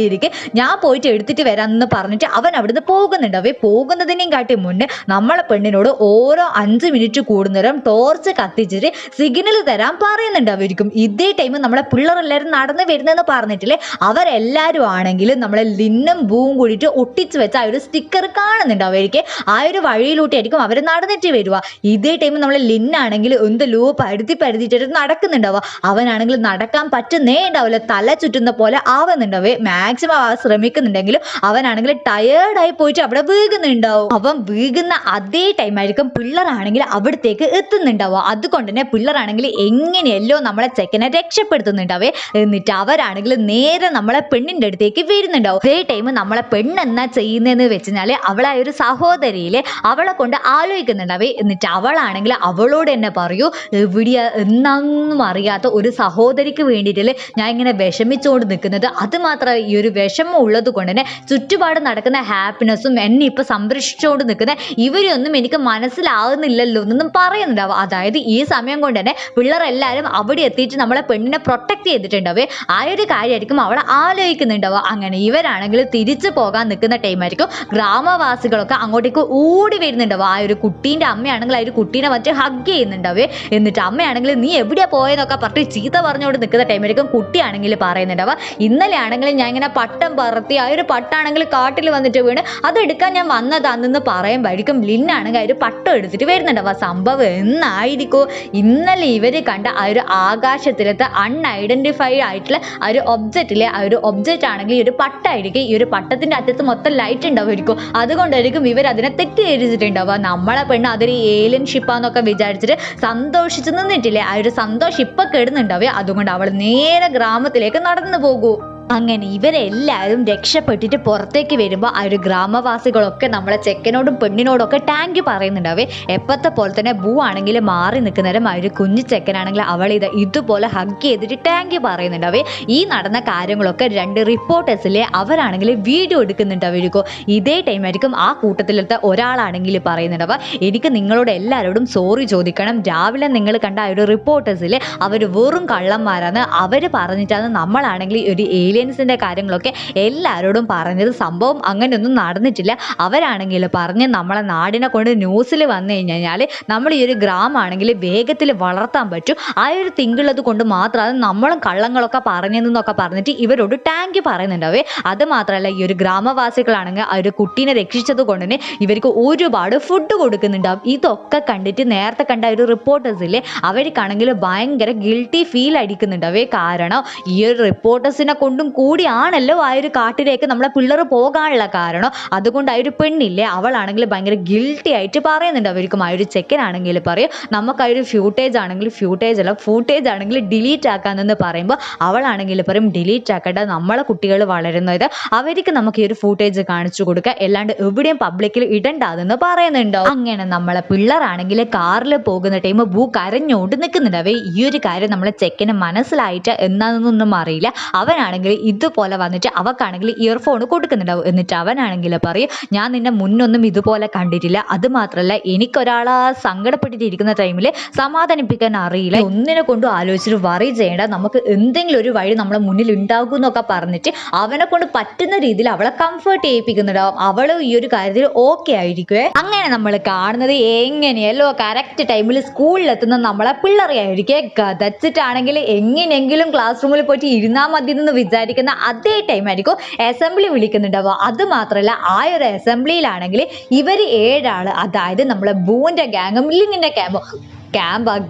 ഇരിക്കും, ഞാൻ പോയിട്ട് എടുത്തിട്ട് വരാമെന്ന് പറഞ്ഞിട്ട് അവൻ അവിടുന്ന് പോകുന്നുണ്ടാവേ. പോകുന്നതിനേയും കാട്ടി മുന്നേ നമ്മളെ പെണ്ണിനോട് ഓരോ 5 മിനിറ്റ് കൂടുന്നേരം ടോർച്ച് കത്തിച്ചിട്ട് സിഗ്നൽ തരാൻ പറയുന്നുണ്ടാവായിരിക്കും. ഇതേ ടൈം നമ്മളെ പിള്ളേരെല്ലാവരും നടന്ന് വരുന്നതെന്ന് പറഞ്ഞിട്ടില്ലേ. അവരെല്ലാവരും ആണെങ്കിൽ നമ്മളെ ലിന്നും ബൂവും കൂടിയിട്ട് ഒട്ടിച്ച് വെച്ച ആ ഒരു സ്റ്റിക്കർ കാണുന്നുണ്ടാവായിരിക്കും. ആ ഒരു വഴിയിലൂട്ടായിരിക്കും അവർ നടന്നിട്ട് വരിക. ഇതേ ടൈം നമ്മളെ ലിന്നാണെങ്കിൽ എന്ത് ലൂ പരുത്തിട്ട് നടക്കുന്നുണ്ടാവുക. അവനാണെങ്കിൽ നടക്കാൻ പറ്റുന്നേ ഉണ്ടാവില്ല. പോലെ തല ചുറ്റുന്ന പോലെ ആവുന്നുണ്ടാവേ. മാക്സിമം ശ്രമിക്കുന്നുണ്ടെങ്കിലും അവനാണെങ്കിൽ ടയേർഡായി പോയിട്ട് അവിടെ വീകുന്നുണ്ടാവും. അവൻ വീകുന്ന അതേ ടൈം ആയിരിക്കും പിള്ളേരാണെങ്കിൽ അവിടത്തേക്ക് എത്തുന്നുണ്ടാവുക. അതുകൊണ്ട് തന്നെ പിള്ളേരാണെങ്കിൽ എങ്ങനെയല്ലോ നമ്മളെ ചെക്കനെ രക്ഷപ്പെടുത്തുന്നുണ്ടാവേ. എന്നിട്ട് അവരാണെങ്കിൽ നേരെ നമ്മളെ പെണ്ണിന്റെ അടുത്തേക്ക് വരുന്നുണ്ടാവും. അതേ ടൈം നമ്മളെ പെണ്ണ് എന്നാ ചെയ്യുന്നതെന്ന് വെച്ചാല് അവളെ ഒരു സഹോദരിയിലെ അവളെ കൊണ്ട് ആലോചിക്കുന്നുണ്ടാവേ. എന്നിട്ട് അവളാണെങ്കിൽ അവളോട് തന്നെ പറയൂ, എവിടെയാ എന്നൊന്നും അറിയാത്ത ഒരു സഹോദരിക്ക് വേണ്ടിയിട്ടല്ലേ ഞാൻ ഇങ്ങനെ വിഷമിച്ചുകൊണ്ട് നിൽക്കുന്നത്. അത് മാത്രമല്ല ഈ ഒരു വിഷമം ഉള്ളത് കൊണ്ട് തന്നെ ചുറ്റുപാട് നടക്കുന്ന ഹാപ്പിനെസ്സും എന്നെ ഇപ്പൊ സംരക്ഷിച്ചുകൊണ്ട് നിൽക്കുന്ന ഇവരൊന്നും എനിക്ക് മനസ്സിലാവുന്നില്ലല്ലോ എന്നൊന്നും പറയുന്നുണ്ടാവും. അതായത് ഈ സമയം കൊണ്ട് തന്നെ പിള്ളേരെല്ലാവരും അവിടെ എത്തിയിട്ട് നമ്മളെ പെണ്ണിനെ പ്രൊട്ടക്ട് ചെയ്തിട്ടുണ്ടാവേ. ആ ഒരു കാര്യമായിരിക്കും അവളെ ആലോചിക്കുന്നുണ്ടാവുക. അങ്ങനെ ഇവരാണെങ്കിൽ തിരിച്ചു പോകാൻ നിൽക്കുന്ന ടൈമായിരിക്കും ഗ്രാമവാസികളൊക്കെ അങ്ങോട്ടേക്ക് ഓടി വരുന്നുണ്ടാവും. ആ ഒരു കുട്ടീൻ്റെ അമ്മയാണെങ്കിൽ ആ ഒരു കുട്ടീനെ വന്നിട്ട് ഹഗ് ചെയ്യുന്നുണ്ടാവേ. എന്നിട്ട് അമ്മയാണെങ്കിൽ നീ എവിടെയാ പോയെന്നൊക്കെ പറഞ്ഞിട്ട് ചീത്ത പറഞ്ഞുകൊണ്ട് നിൽക്കുന്ന ടൈമായിരിക്കും കുട്ടിയാണെങ്കിൽ പറയുന്നുണ്ടാവുക, ഇന്നലെ ആണെങ്കിൽ ഞാൻ ഇങ്ങനെ പട്ടം പറത്തി ആ ഒരു പട്ടാണെങ്കിൽ കാട്ടിൽ വന്നിട്ട് വീണ് അതെടുക്കാൻ ഞാൻ വന്നതാണെന്ന് പറയുമ്പോഴേക്കും ലിന്നാണെങ്കിൽ ആ ഒരു പട്ടം എടുത്തിട്ട് വരുന്നുണ്ടാവുക. സംഭവം എന്നായിരിക്കും ഇന്നലെ ഇവര് കണ്ട ആ ഒരു ആകാശത്തിലത്തെ അൺഐഡന്റിഫൈഡ് ആയിട്ടുള്ള ആ ഒരു ഒബ്ജക്റ്റിലെ ആ ഒരു ഒബ്ജക്റ്റ് ആണെങ്കിൽ ഈ ഒരു പട്ടായിരിക്കും. ഈ ഒരു പട്ടത്തിന്റെ അറ്റത്ത് മൊത്തം ലൈറ്റ് ഉണ്ടാവുമായിരിക്കും. അതുകൊണ്ടായിരിക്കും ഇവർ അതിനെ തെറ്റിദ്ധരിച്ചിട്ടുണ്ടാവുക. നമ്മളെ പെണ്ണ് അതൊരു ഏലിയൻ ഷിപ്പാന്നൊക്കെ വിചാരിച്ചിട്ട് സന്തോഷിച്ച് നിന്നിട്ടില്ലേ. ആ ഒരു സന്തോഷം ഇപ്പൊ കെടുന്നുണ്ടാവേ. അതുകൊണ്ട് അവൾ നേരെ ഗ്രാമത്തിലേക്ക് നടന്നു പോകൂ. അങ്ങനെ ഇവരെല്ലാവരും രക്ഷപ്പെട്ടിട്ട് പുറത്തേക്ക് വരുമ്പോൾ ആ ഒരു ഗ്രാമവാസികളൊക്കെ നമ്മളെ ചെക്കനോടും പെണ്ണിനോടൊക്കെ ടാങ്ക് പറയുന്നുണ്ടാവേ. എപ്പോഴത്തെ പോലെ തന്നെ ബൂ ആണെങ്കിൽ മാറി നിൽക്കുന്നേരം ആ ഒരു കുഞ്ഞു ചെക്കനാണെങ്കിൽ അവൾ ഇതുപോലെ ഹഗ് ചെയ്തിട്ട് ടാങ്ക് പറയുന്നുണ്ടാവേ. ഈ നടന്ന കാര്യങ്ങളൊക്കെ 2 റിപ്പോർട്ടേഴ്സിലെ അവരാണെങ്കിൽ വീഡിയോ എടുക്കുന്നുണ്ടാവുമായിരിക്കും. ഇതേ ടൈമായിരിക്കും ആ കൂട്ടത്തിലത്തെ ഒരാളാണെങ്കിൽ പറയുന്നുണ്ടാവുക, എനിക്ക് നിങ്ങളോട് എല്ലാവരോടും സോറി ചോദിക്കണം. രാവിലെ നിങ്ങൾ കണ്ട ആ ഒരു റിപ്പോർട്ടേഴ്സിൽ അവർ വെറും കള്ളന്മാരാണ്. അവർ പറഞ്ഞിട്ടാണ് നമ്മളാണെങ്കിൽ ഒരു ഏലിയൻസിന്റെ കാര്യങ്ങളൊക്കെ എല്ലാവരോടും പറഞ്ഞത്. സംഭവം അങ്ങനെയൊന്നും നടന്നിട്ടില്ല. അവരാണെങ്കിൽ പറഞ്ഞ് നമ്മളെ നാടിനെ കൊണ്ട് ന്യൂസിൽ വന്നു കഴിഞ്ഞാൽ നമ്മൾ ഈ ഒരു ഗ്രാമമാണെങ്കിൽ വേഗത്തിൽ വളർത്താൻ പറ്റും. ആ ഒരു തിങ്കുള്ളത് കൊണ്ട് മാത്രമാണ് നമ്മളും കള്ളങ്ങളൊക്കെ പറഞ്ഞതെന്നൊക്കെ പറഞ്ഞിട്ട് ഇവരോട് ടാങ്ക് പറയുന്നുണ്ടാവേ. അത് മാത്രമല്ല ഈ ഒരു ഗ്രാമവാസികളാണെങ്കിൽ ആ ഒരു കുട്ടീനെ രക്ഷിച്ചത് കൊണ്ട് തന്നെ ഇവർക്ക് ഒരുപാട് ഫുഡ് കൊടുക്കുന്നുണ്ടാവും. ഇതൊക്കെ കണ്ടിട്ട് നേരത്തെ കണ്ട ഒരു റിപ്പോർട്ടേഴ്സില്ലേ അവർക്കാണെങ്കിൽ ഭയങ്കര ഗിൽറ്റി ഫീൽ അടിക്കുന്നുണ്ടാവേ. കാരണം ഈ ഒരു റിപ്പോർട്ടേഴ്സിനെ കൊണ്ടും കൂടിയാണല്ലോ ആ ഒരു കാട്ടിലേക്ക് നമ്മളെ പിള്ളേർ പോകാനുള്ള കാരണം. അതുകൊണ്ട് ആ ഒരു പെണ്ണില്ലേ അവളാണെങ്കിൽ ഭയങ്കര ഗിൽറ്റി ആയിട്ട് പറയുന്നുണ്ട് അവർക്കും. ആ ഒരു ചെക്കനാണെങ്കിൽ പറയും നമുക്ക് ആ ഒരു ഫ്യൂട്ടേജ് ആണെങ്കിൽ ഡിലീറ്റ് ആക്കാമെന്ന് പറയുമ്പോൾ അവളാണെങ്കിൽ പറയും ഡിലീറ്റ് ആക്കേണ്ട, നമ്മളെ കുട്ടികൾ വളരുന്നത് അവർക്ക് നമുക്ക് ഈ ഒരു ഫൂട്ടേജ് കാണിച്ചു കൊടുക്കുക, അല്ലാണ്ട് എവിടെയും പബ്ലിക്കിൽ ഇടണ്ടാതെന്ന് പറയുന്നുണ്ടാവും. അങ്ങനെ നമ്മളെ പിള്ളേരാണെങ്കിൽ കാറിൽ പോകുന്ന ടൈം ബൂ കരഞ്ഞോണ്ട് നിൽക്കുന്നുണ്ടാവേ. ഈ ഒരു കാര്യം നമ്മളെ ചെക്കന് മനസ്സിലായിട്ട് എന്താണെന്നൊന്നും അറിയില്ല. അവനാണെങ്കിൽ ഇതുപോലെ വന്നിട്ട് അവക്കാണെങ്കിൽ ഇയർഫോൺ കൊടുക്കുന്നുണ്ടാവും. എന്നിട്ട് അവനാണെങ്കിൽ പറയും ഞാൻ നിന്നെ മുന്നൊന്നും ഇതുപോലെ കണ്ടിട്ടില്ല. അത് മാത്രമല്ല എനിക്കൊരാളെ സങ്കടപ്പെട്ടിട്ടിരിക്കുന്ന ടൈമിൽ സമാധാനിപ്പിക്കാൻ അറിയില്ല. ഒന്നിനെ കൊണ്ടും ആലോചിച്ചിട്ട് വറി ചെയ്യേണ്ട, നമുക്ക് എന്തെങ്കിലും ഒരു വഴി നമ്മളെ മുന്നിൽ ഉണ്ടാകും എന്നൊക്കെ പറഞ്ഞിട്ട് അവനെ കൊണ്ട് പറ്റുന്ന രീതിയിൽ അവളെ കംഫർട്ട് ചെയ്യിപ്പിക്കുന്നുണ്ടാവും. അവൾ ഈ ഒരു കാര്യത്തിൽ ഓക്കെ ആയിരിക്കുവേ. അങ്ങനെ നമ്മൾ കാണുന്നത് എങ്ങനെയല്ലോ കറക്റ്റ് ടൈമിൽ സ്കൂളിലെത്തുന്ന നമ്മളെ പിള്ളേരെയായിരിക്കേ. കഥച്ചിട്ടാണെങ്കിൽ എങ്ങനെയെങ്കിലും ക്ലാസ് റൂമിൽ പോയിട്ട് ഇരുന്നാൽ മതി എന്ന് വിചാരിക്കുന്ന അതേ ടൈമായിരിക്കും അസംബ്ലി വിളിക്കുന്നുണ്ടാവുക. അത് മാത്രമല്ല ആ ഒരു അസംബ്ലിയിലാണെങ്കിൽ ഇവർ 7 ആള്, അതായത് നമ്മളെ ബൂന്റെ ഗ്യാങ്ങും ലിങ്ങിന്റെ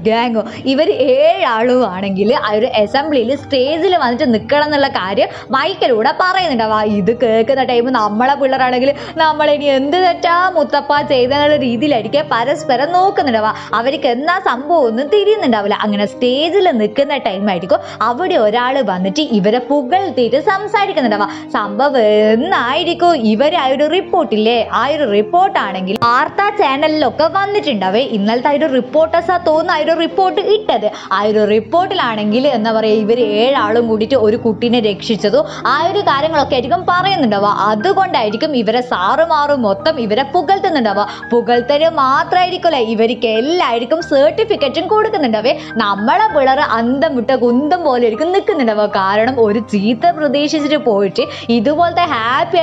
ഗ്യാങ്ങോ ഇവർ 7 ആളും ആണെങ്കിൽ ആ ഒരു അസംബ്ലിയിൽ സ്റ്റേജിൽ വന്നിട്ട് നിൽക്കണം എന്നുള്ള കാര്യം മൈക്കിലൂടെ പറയുന്നുണ്ടാവുക. ഇത് കേൾക്കുന്ന ടൈം നമ്മളെ പിള്ളേരാണെങ്കിൽ നമ്മളിനി എന്ത് തെറ്റാ മുത്തപ്പ ചെയ്തെന്നുള്ള രീതിയിലായിരിക്കും പരസ്പരം നോക്കുന്നുണ്ടാവുക. അവർക്ക് എന്നാ സംഭവം ഒന്നും തിരിയുന്നുണ്ടാവില്ല. അങ്ങനെ സ്റ്റേജിൽ നിൽക്കുന്ന ടൈമായിരിക്കും അവിടെ ഒരാൾ വന്നിട്ട് ഇവരെ പുകഴ്ത്തിയിട്ട് സംസാരിക്കുന്നുണ്ടാവുക. സംഭവം എന്നായിരിക്കും ഇവർ ആ ഒരു റിപ്പോർട്ടില്ലേ, ആ ഒരു റിപ്പോർട്ടാണെങ്കിൽ വാർത്താ ചാനലിലൊക്കെ വന്നിട്ടുണ്ടാവേ. ഇന്നലത്തെ ആ ഒരു റിപ്പോർട്ടേഴ്സ് തോന്നുന്ന ആ ഒരു റിപ്പോർട്ട് ഇട്ടത്. ആ ഒരു റിപ്പോർട്ടിലാണെങ്കിൽ എന്താ പറയുക ഇവർ 7 ആളും കൂടിയിട്ട് ഒരു കുട്ടീനെ രക്ഷിച്ചതോ ആ ഒരു കാര്യങ്ങളൊക്കെ ആയിരിക്കും പറയുന്നുണ്ടാവുക. അതുകൊണ്ടായിരിക്കും ഇവരെ സാറുമാറും മൊത്തം ഇവരെ പുകഴ്ത്തുന്നുണ്ടാവുക. പുകഴ്ത്തല് മാത്രമായിരിക്കുമല്ലേ ഇവർക്ക് എല്ലാവർക്കും സർട്ടിഫിക്കറ്റും കൊടുക്കുന്നുണ്ടാവേ. നമ്മളെ പിള്ളേർ അന്തം വിട്ട കുന്തം പോലെ ആയിരിക്കും നിൽക്കുന്നുണ്ടാവുക. കാരണം ഒരു ചീത്ത പ്രതീക്ഷിച്ചിട്ട് പോയിട്ട് ഇതുപോലത്തെ ഹാപ്പി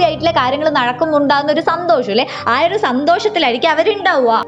ആയിട്ടുള്ള കാര്യങ്ങൾ നടക്കുന്നുണ്ടാകുന്ന ഒരു സന്തോഷം അല്ലേ, ആ ഒരു സന്തോഷത്തിലായിരിക്കും അവരുണ്ടാവുക.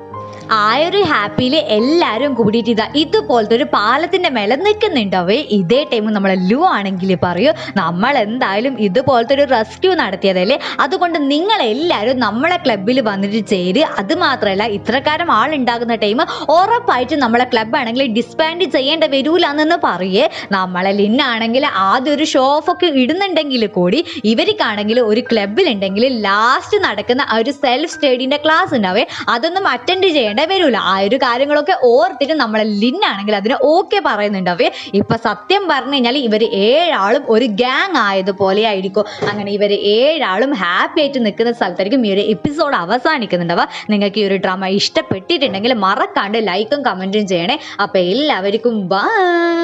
ആ ഒരു ഹാപ്പിയിൽ എല്ലാവരും കൂടിയിട്ട് ഇതുപോലത്തെ ഒരു പാലത്തിന്റെ മേലെ നിൽക്കുന്നുണ്ടാവേ. ഇതേ ടൈം നമ്മളെ ലു ആണെങ്കിൽ പറയൂ, നമ്മൾ എന്തായാലും ഇതുപോലത്തെ ഒരു റെസ്ക്യൂ നടത്തിയതല്ലേ, അതുകൊണ്ട് നിങ്ങൾ എല്ലാവരും നമ്മളെ ക്ലബിൽ വന്നിട്ട് ചേര്. അത് മാത്രമല്ല ഇത്രക്കാരം ആളുണ്ടാകുന്ന ടൈം ഉറപ്പായിട്ടും നമ്മളെ ക്ലബ് ആണെങ്കിൽ ഡിസ്ബാൻഡ് ചെയ്യേണ്ട വരൂലെന്ന് പറയേ. നമ്മളെ ലിന്നാണെങ്കിൽ ആദ്യം ഒരു ഷോ ഓഫ് ഒക്കെ ഇടുന്നുണ്ടെങ്കിൽ കൂടി ഇവർക്കാണെങ്കിൽ ഒരു ക്ലബിലുണ്ടെങ്കിൽ ലാസ്റ്റ് നടക്കുന്ന ആ ഒരു സെൽഫ് സ്റ്റഡീൻ്റെ ക്ലാസ് ഉണ്ടാവേ, അതൊന്നും അറ്റൻഡ് ചെയ്യേണ്ട വരൂല. ആ ഒരു കാര്യങ്ങളൊക്കെ ഓർത്തിട്ട് നമ്മളെ ലിന്നാണെങ്കിൽ അതിന് ഓക്കെ പറയുന്നുണ്ടാവേ. ഇപ്പൊ സത്യം പറഞ്ഞു കഴിഞ്ഞാൽ ഇവർ 7 ആളും ഒരു ഗ്യാങ് ആയതുപോലെ ആയിരിക്കും. അങ്ങനെ ഇവർ 7 ആളും ഹാപ്പി ആയിട്ട് നിൽക്കുന്ന സ്ഥലത്തായിരിക്കും ഈ ഒരു എപ്പിസോഡ് അവസാനിക്കുന്നുണ്ടാവുക. നിങ്ങൾക്ക് ഈ ഒരു ഡ്രാമ ഇഷ്ടപ്പെട്ടിട്ടുണ്ടെങ്കിൽ മറക്കാണ്ട് ലൈക്കും കമന്റും ചെയ്യണേ. അപ്പൊ എല്ലാവർക്കും ബൈ.